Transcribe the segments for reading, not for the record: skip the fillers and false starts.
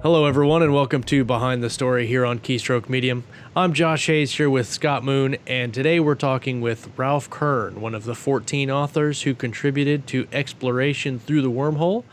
Hello, everyone, and welcome to Behind the Story here on Keystroke Medium. I'm Josh Hayes here with Scott Moon, and today we're talking with Ralph Kern, one of the 14 authors who contributed to Exploration Through the Wormhole,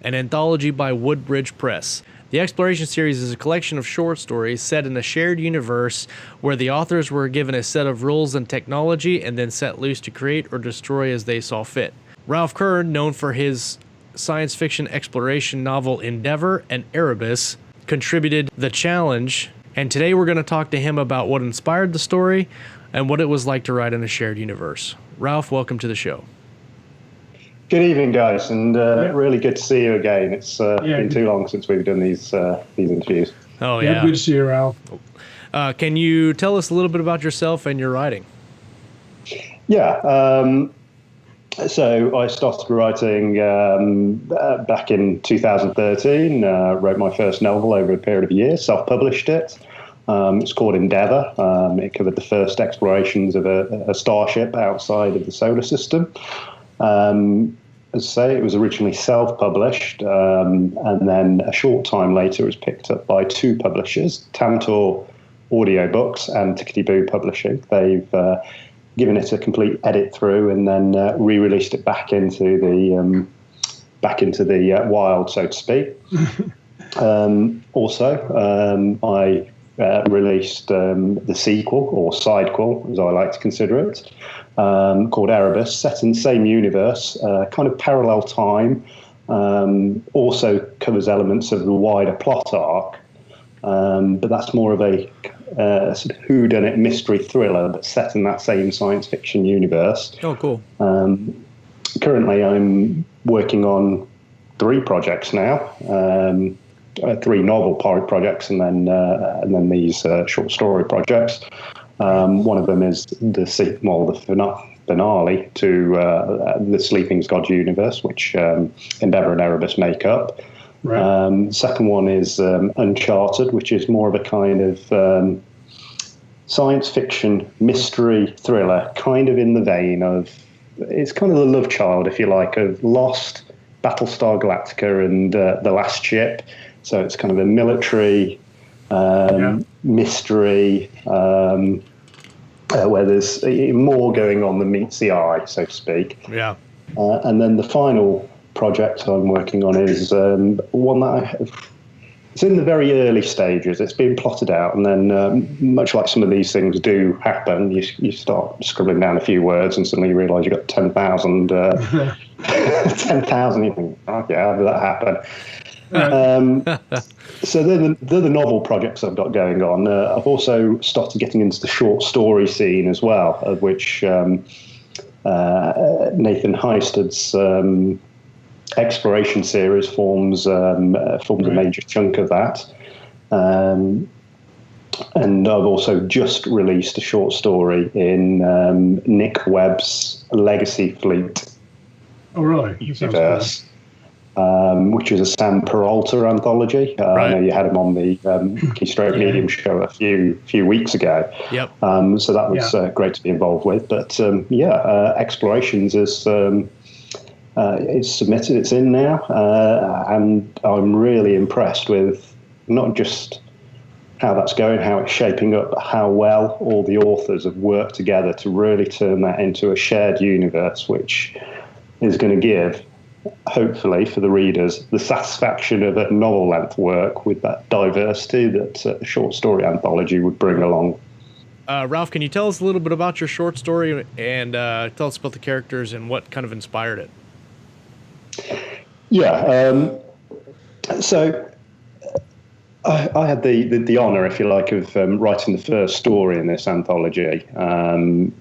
an anthology by Woodbridge Press. The Exploration series is a collection of short stories set in a shared universe where the authors were given a set of rules and technology and then set loose to create or destroy as they saw fit. Ralph Kern, known for his science fiction exploration novel Endeavor and Erebus, contributed The Challenge, and today we're going to talk to him about what inspired the story and what it was like to write in a shared universe. Ralph, welcome to the show. Good evening, guys, and really good to see you again. It's been too long since we've done these interviews. Oh, yeah. Good to see you, Ralph. Can you tell us a little bit about yourself and your writing? Yeah. So I started writing back in 2013, wrote my first novel over a period of years, self-published it. It's called Endeavor. It covered the first explorations of a starship outside of the solar system. As I say, it was originally self-published, and then a short time later it was picked up by two publishers, Tantor Audiobooks and Tickety Boo Publishing. They've given it a complete edit through and then re-released it back into the wild, so to speak. Also, I released the sequel, or sidequel, as I like to consider it, called Erebus, set in the same universe, kind of parallel time. Also covers elements of the wider plot arc, but that's more of a sort of whodunit mystery thriller, but set in that same science fiction universe. Oh, cool. Currently, I'm working on three projects now, three novel projects, and then these short story projects. One of them is the finale to the Sleeping Gods universe, which Endeavor and Erebus make up. Right. Second one is Uncharted, which is more of a kind of science fiction mystery thriller, kind of in the vein of, it's kind of the love child, if you like, of Lost, Battlestar Galactica, and The Last Ship. So it's kind of a military mystery where there's more going on than meets the eye, so to speak. Yeah. And then the final project I'm working on is one that it's in the very early stages. It's been plotted out, and then much like some of these things do happen, you start scribbling down a few words, and suddenly you realise you've got 10,000. 10,000. You think, okay, how did that happen? So they're the novel projects I've got going on. I've also started getting into the short story scene as well, of which Nathan Hystad's Exploration series forms a major chunk of that. And I've also just released a short story in Nick Webb's Legacy Fleet universe, which is a Sam Peralta anthology. I know you had him on the Keystroke Medium show a few weeks ago. Yep. So that was great to be involved with. But Explorations is it's submitted, it's in now, and I'm really impressed with not just how that's going, how it's shaping up, but how well all the authors have worked together to really turn that into a shared universe, which is going to give, hopefully, for the readers, the satisfaction of a novel-length work with that diversity that a short story anthology would bring along. Ralph, can you tell us a little bit about your short story and tell us about the characters and what kind of inspired it? Yeah. So I had the honour, if you like, of writing the first story in this anthology. And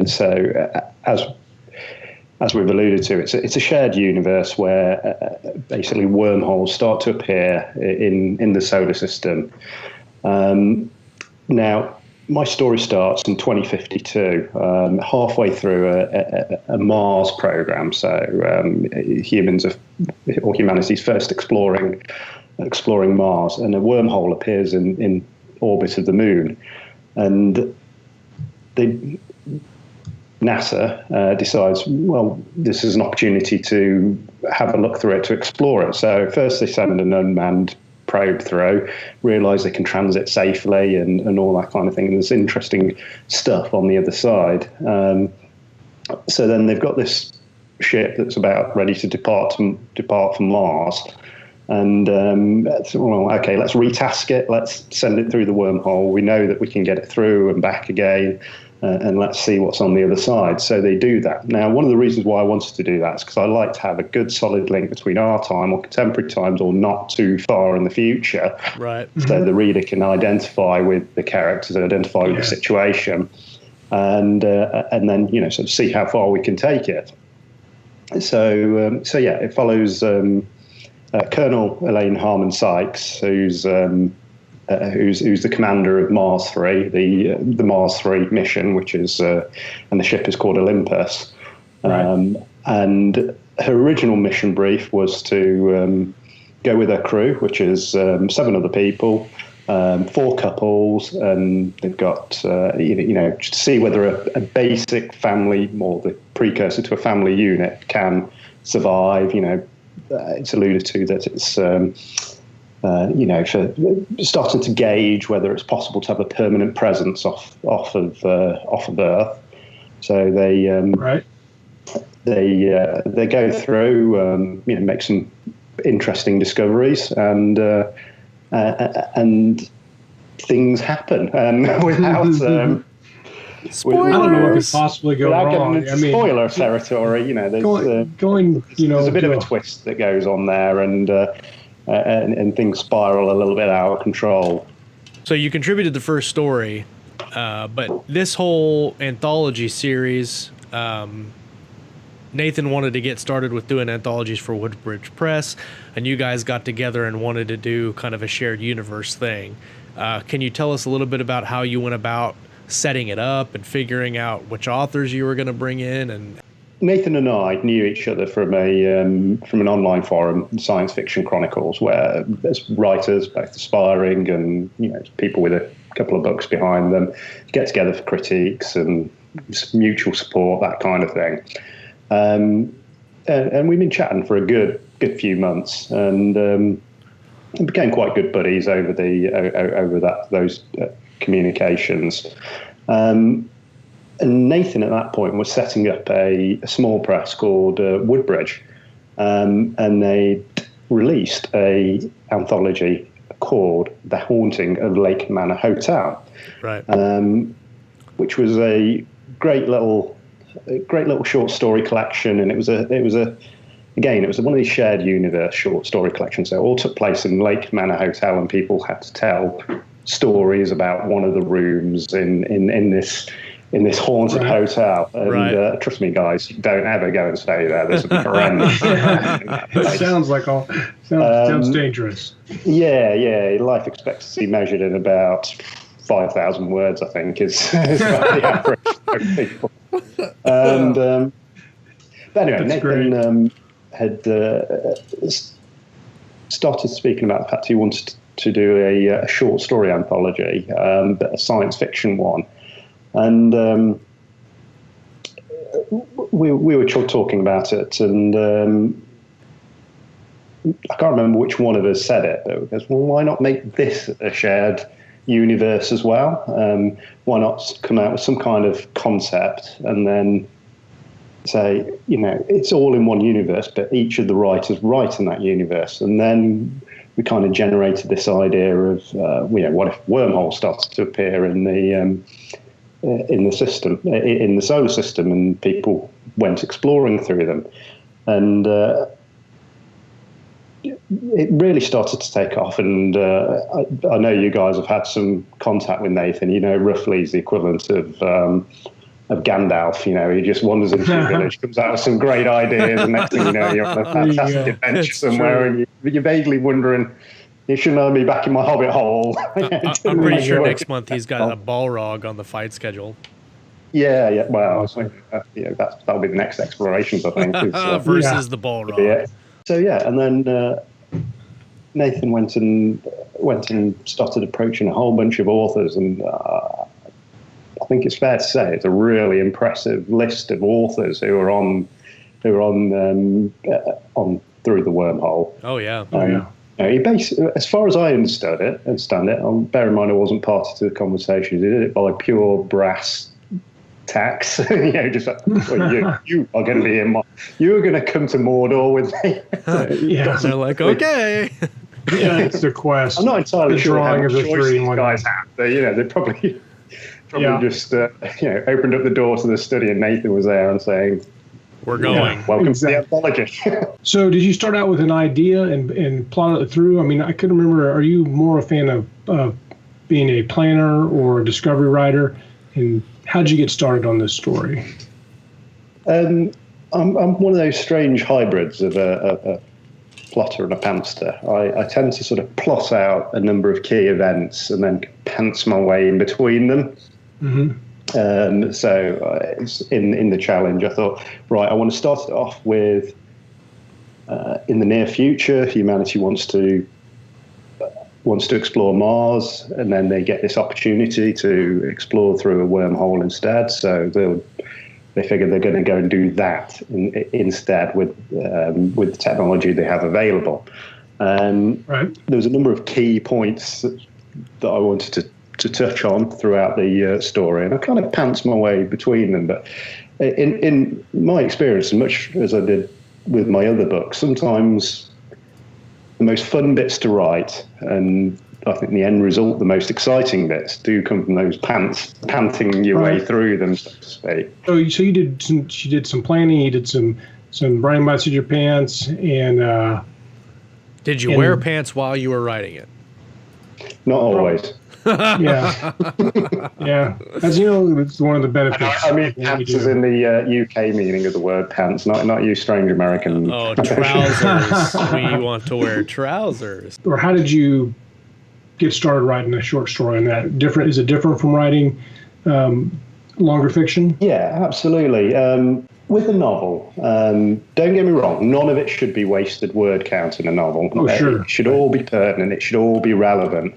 so, as we've alluded to, it's a shared universe where basically wormholes start to appear in the solar system. Now, my story starts in 2052, halfway through a Mars program. So humanity's first exploring Mars, and a wormhole appears in orbit of the moon, and NASA decides, well, this is an opportunity to have a look through it, to explore it. So first they send an unmanned probe through, realise they can transit safely and all that kind of thing. And there's interesting stuff on the other side. So then they've got this ship that's about ready to depart from Mars. And well, okay, let's retask it. Let's send it through the wormhole. We know that we can get it through and back again, and let's see what's on the other side. So they do that. Now, one of the reasons why I wanted to do that is because I like to have a good, solid link between our time or contemporary times, or not too far in the future, right? So the reader can identify with the characters, identify with the situation, and then sort of see how far we can take it. So yeah, it follows. Colonel Elaine Harmon Sykes, who's the commander of Mars 3, the Mars 3 mission, which is and the ship is called Olympus. Right. And her original mission brief was to go with her crew, which is 7 other people, 4 couples, and they've got to see whether a basic family, or the precursor to a family unit, can survive. It's alluded to that it's, for starting to gauge whether it's possible to have a permanent presence off of Earth. So they go through, make some interesting discoveries, and things happen without. Spoiler. I don't know what could possibly go wrong. Spoiler territory, there's a bit of a twist that goes on there, and things spiral a little bit out of control. So you contributed the first story, but this whole anthology series, Nathan wanted to get started with doing anthologies for Woodbridge Press, and you guys got together and wanted to do kind of a shared universe thing. Can you tell us a little bit about how you went about setting it up and figuring out which authors you were going to bring in? And Nathan and I knew each other from an online forum, Science Fiction Chronicles, where there's writers, both aspiring and people with a couple of books behind them, get together for critiques and mutual support, that kind of thing. And we've been chatting for a good few months, and became quite good buddies over those communications. And Nathan at that point was setting up a small press called Woodbridge, and they released a anthology called The Haunting of Lake Manor Hotel, right? Which was a great little short story collection, and it was one of these shared universe short story collections. So it all took place in Lake Manor Hotel, and people had to tell stories about one of the rooms in this haunted hotel. And trust me, guys, don't ever go and stay there. There's some horrendous. It sounds dangerous. Yeah. Life expectancy measured in about 5,000 words, I think, is about the average of people. And but anyway, Nathan had started speaking about the fact he wanted to do a short story anthology, but a science fiction one. And we were talking about it, and I can't remember which one of us said it, but because, well, why not make this a shared universe as well? Why not come out with some kind of concept and then say, it's all in one universe, but each of the writers write in that universe. And then we kind of generated this idea of, what if Wormhole started to appear in the system, in the solar system, and people went exploring through them. And it really started to take off. And I know you guys have had some contact with Nathan. Roughly is the equivalent of Gandalf. He just wanders into your village, comes out with some great ideas, and next thing you know, you're on a fantastic adventure somewhere, and you're vaguely wondering, you should know me back in my hobbit hole. I'm pretty sure next month he's got a Balrog on the fight schedule. Yeah. Well, that'll be the next explorations, I think. Versus the Balrog. Yeah. So yeah, and then Nathan went and started approaching a whole bunch of authors, and I think it's fair to say it's a really impressive list of authors who are on Through the Wormhole. Oh yeah. he basically, as far as I understand it, bear in mind I wasn't party to the conversation. He did it by pure brass tacks. Just like, well, you are going to be in you are going to come to Mordor with me. They're like, okay. Yeah, it's the quest. I'm not entirely sure how much choice these guys have. They probably just opened up the door to the study, and Nathan was there and saying, "We're going. Welcome to the anthology." So, did you start out with an idea and plot it through? I mean, I couldn't remember. Are you more a fan of being a planner or a discovery writer? And how did you get started on this story? I'm one of those strange hybrids of a plotter and a pantster. I tend to sort of plot out a number of key events and then pants my way in between them. Mm-hmm. So in the challenge, I thought, right, I want to start it off with in the near future, humanity wants to explore Mars, and then they get this opportunity to explore through a wormhole instead. So they figure they're going to go and do that instead with the technology they have available. Right. There was a number of key points that I wanted to touch on throughout the story, and I kind of pants my way between them. But in my experience, as much as I did with my other books, sometimes the most fun bits to write, and I think the end result, the most exciting bits, do come from those panting your way through them, so to speak. So you did some planning, you did some writing by the seat of your pants, and did you wear pants while you were writing it? Not always. Yeah. As you know, it's one of the benefits. I mean, pants is in the UK meaning of the word pants, not you strange American. Oh, trousers. We want to wear trousers. Or how did you get started writing a short story on that? Is it different from writing longer fiction? Yeah, absolutely. With a novel, don't get me wrong, none of it should be wasted word count in a novel. Oh, sure. It should all be pertinent. It should all be relevant.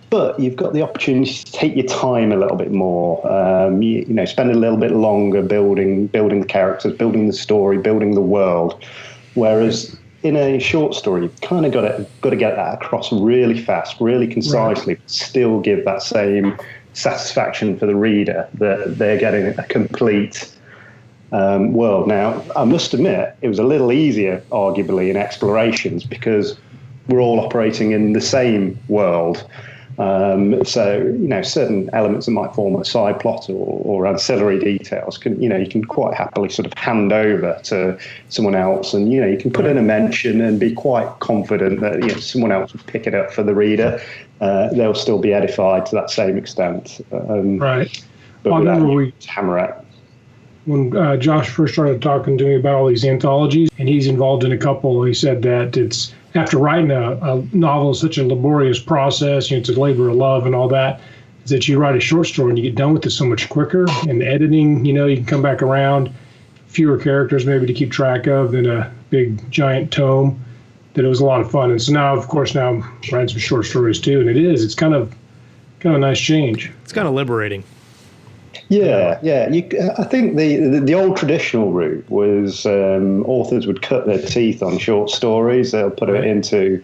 But you've got the opportunity to take your time a little bit more. Spend a little bit longer building the characters, building the story, building the world. Whereas in a short story, you've kind of got to get that across really fast, really concisely, but still give that same satisfaction for the reader that they're getting a complete world. Now, I must admit, it was a little easier, arguably, in Explorations because we're all operating in the same world. So, certain elements that might form a side plot or ancillary details you can quite happily sort of hand over to someone else, and you can put in a mention and be quite confident that someone else will pick it up for the reader. They'll still be edified to that same extent. Right. But I remember we hammer it. When Josh first started talking to me about all these anthologies, and he's involved in a couple, he said that it's after writing a novel is such a laborious process, it's a labor of love and all that, is that you write a short story and you get done with it so much quicker. And editing, you can come back around, fewer characters maybe to keep track of than a big giant tome. That it was a lot of fun. And so now, of course, I'm writing some short stories too, and it's kind of a nice change. It's kind of liberating. Yeah. I think the old traditional route was authors would cut their teeth on short stories. They'll put it into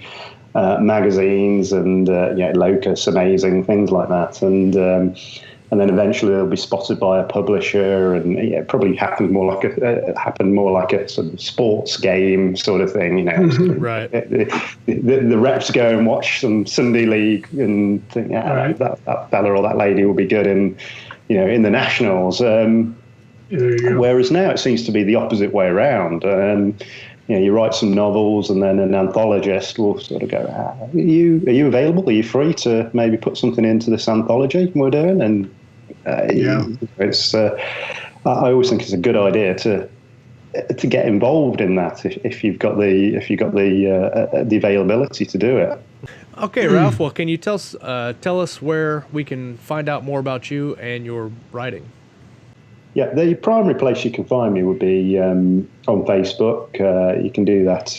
magazines and Locus, Amazing, things like that, and then eventually they'll be spotted by a publisher, and it probably happened more like a sort of sports game sort of thing. Right. The reps go and watch some Sunday League and think, that fella or that lady will be good in the Nationals. Whereas now it seems to be the opposite way around. You write some novels, and then an anthologist will sort of go, are you available? Are you free to maybe put something into this anthology we're doing? And it's I always think it's a good idea to get involved in that if you've got the availability to do it. Okay, Ralph. Well, can you tell us where we can find out more about you and your writing? Yeah, the primary place you can find me would be on Facebook. You can do that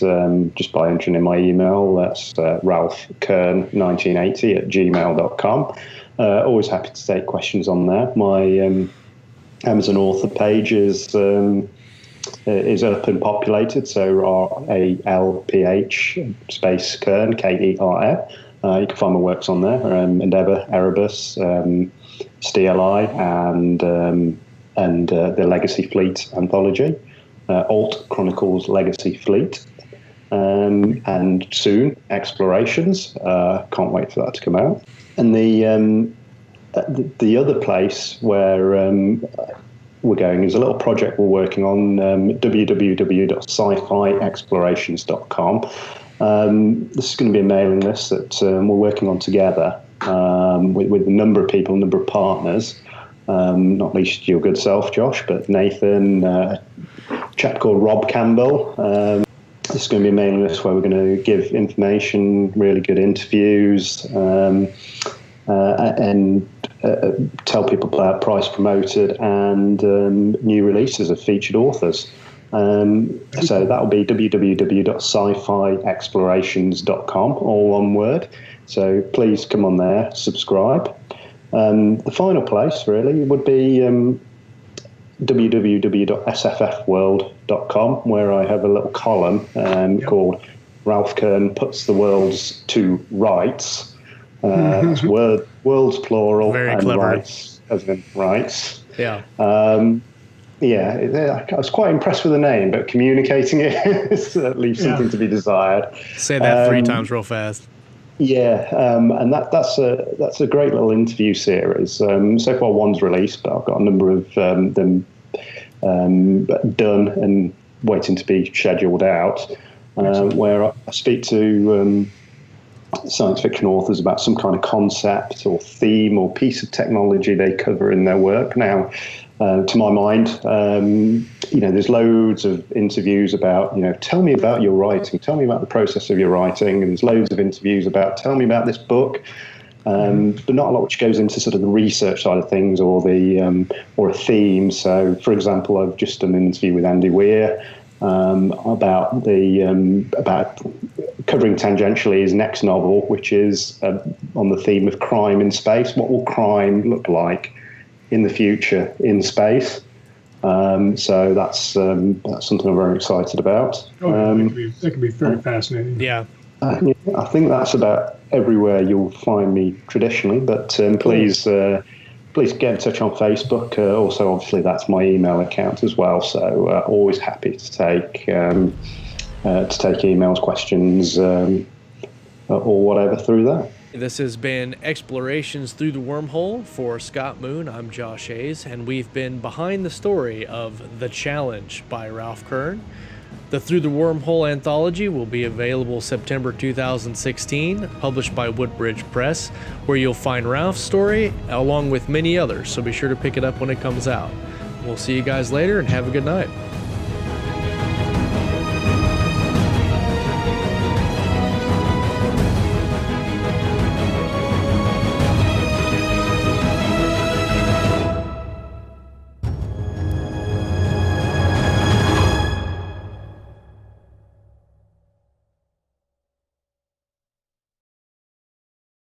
just by entering in my email. That's ralphkern1980@gmail.com. Always happy to take questions on there. My Amazon author page is is up and populated, so RALPH space Kern, KERN. You can find my works on there, Endeavour, Erebus, STLI, and the Legacy Fleet anthology, Alt Chronicles Legacy Fleet, and soon Explorations. Can't wait for that to come out. And the other place where we're going is a little project we're working on, www.sci-fiexplorations.com. This is going to be a mailing list that we're working on together with a number of people, a number of partners, not least your good self, Josh, but Nathan, a chap called Rob Campbell. This is going to be a mailing list where we're going to give information, really good interviews, and tell people about price promoted and new releases of featured authors. So that will be www.sci-fiexplorations.com, all one word. So please come on there, subscribe. The final place really would be www.sffworld.com, where I have a little column called Ralph Kern Puts the Worlds to Rights. That's worlds plural. Very and clever. Rights as in rights. Yeah. I was quite impressed with the name, but communicating it leaves something to be desired. Say that 3 times real fast. Yeah, and that's a great little interview series. So far, one's released, but I've got a number of them done and waiting to be scheduled out, where I speak to science fiction authors about some kind of concept or theme or piece of technology they cover in their work. Now, to my mind, there's loads of interviews about, tell me about your writing, tell me about the process of your writing, and there's loads of interviews about, tell me about this book, but not a lot which goes into sort of the research side of things or or a theme. So, for example, I've just done an interview with Andy Weir about covering tangentially his next novel, which is on the theme of crime in space. What will crime look like in the future in space? So that's something I'm very excited about. That could be very fascinating. Yeah. I think that's about everywhere you'll find me traditionally, but please get in touch on Facebook. Also, obviously, that's my email account as well. So always happy to take emails, questions, or whatever through that. This has been Explorations Through the Wormhole. For Scott Moon, I'm Josh Hayes, and we've been behind the story of The Challenge by Ralph Kern. The Through the Wormhole anthology will be available September 2016, published by Woodbridge Press, where you'll find Ralph's story along with many others, so be sure to pick it up when it comes out. We'll see you guys later, and have a good night.